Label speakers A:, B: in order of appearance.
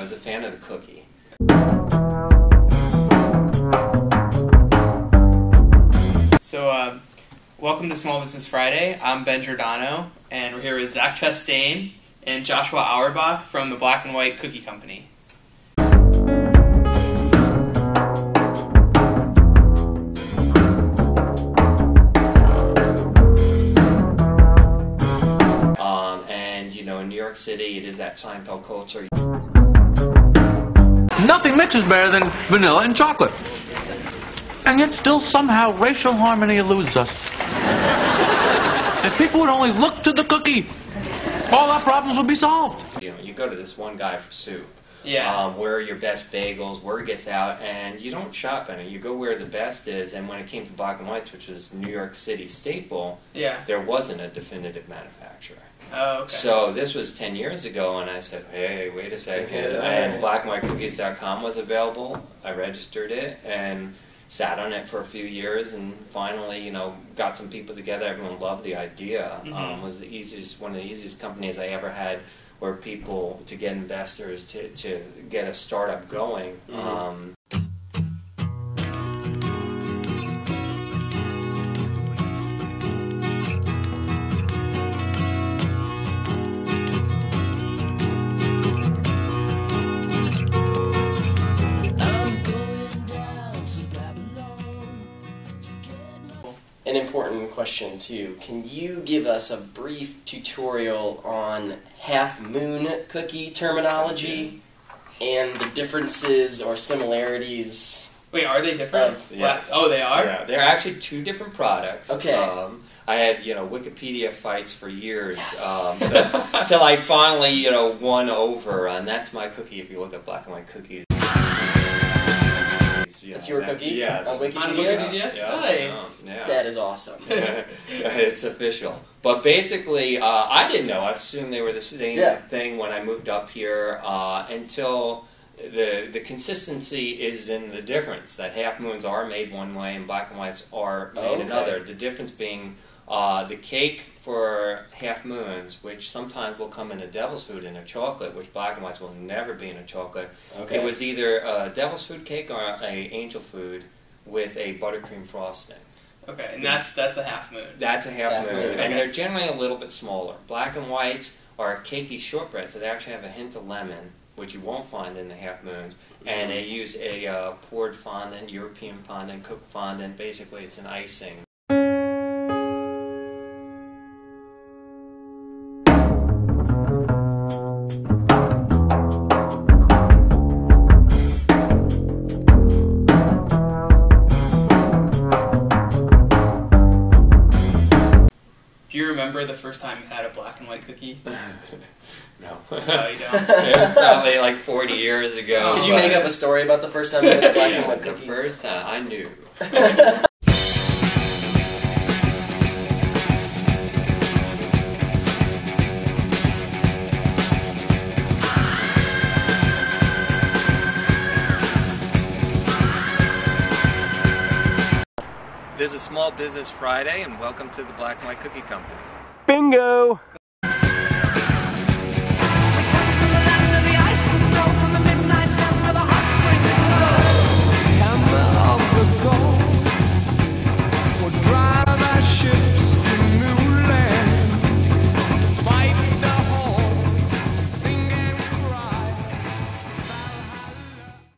A: was a fan of the cookie.
B: So, welcome to Small Business Friday. I'm Ben Giordano, and we're here with Zach Chastain and Joshua Auerbach from the Black and White Cookie Company.
A: And you know, in New York City, it is that Seinfeld culture.
C: Nothing mixes better than vanilla and chocolate. And yet still somehow racial harmony eludes us. If people would only look to the cookie, all our problems would be solved.
A: You know, you go to this one guy for soup.
B: Yeah.
A: Where are your best bagels? Word gets out, and you don't shop in it. You go where the best is. And when it came to Black and Whites, which was New York City staple, there wasn't a definitive manufacturer.
B: Oh, okay.
A: So this was 10 years ago, and I said, hey, wait a second. And blackandwhitecookies.com was available. I registered it and sat on it for a few years, and finally, you know, got some people together. Everyone loved the idea. Was the easiest, one of the easiest companies I ever had, where people, to get investors to get a startup going.
D: An important question too. Can you give us a brief tutorial on half moon cookie terminology and the differences or similarities?
B: Wait, are they different?
A: Yes.
B: Oh, they are?
A: Yeah, they're actually two different products.
D: Okay.
A: I had, you know, Wikipedia fights for years
D: Yes.
A: till I finally, you know, won over, and that's my cookie. If you look at Black and White Cookies.
D: That's your cookie?
A: Yeah.
D: On Wikipedia?
B: On Wikipedia?
A: Yeah.
B: Nice.
A: Yeah.
D: That is awesome.
A: It's official. But basically, I didn't know. I assumed they were the same thing when I moved up here until the consistency is in the difference. That half moons are made one way and black and whites are made another. The difference being the cake for half moons, which sometimes will come in a devil's food in a chocolate, which black and whites will never be in a chocolate.
D: Okay.
A: It was either a devil's food cake or a angel food with a buttercream frosting.
B: Okay, and that's a half moon.
A: That's a half moon,
D: moon,
A: and they're generally a little bit smaller. Black and whites are cakey shortbread, so they actually have a hint of lemon, which you won't find in the half moons. And they use a poured fondant, European fondant, cooked fondant. Basically, it's an icing.
B: Do you remember the first time you had a black and white cookie?
A: No.
B: No, you don't.
A: It was probably like 40 years ago.
D: Could you make up a story about the first time you had a black and white
A: The
D: cookie?
A: first time, I knew. This is Small Business Friday, and welcome to the Black and White Cookie Company.
D: Bingo!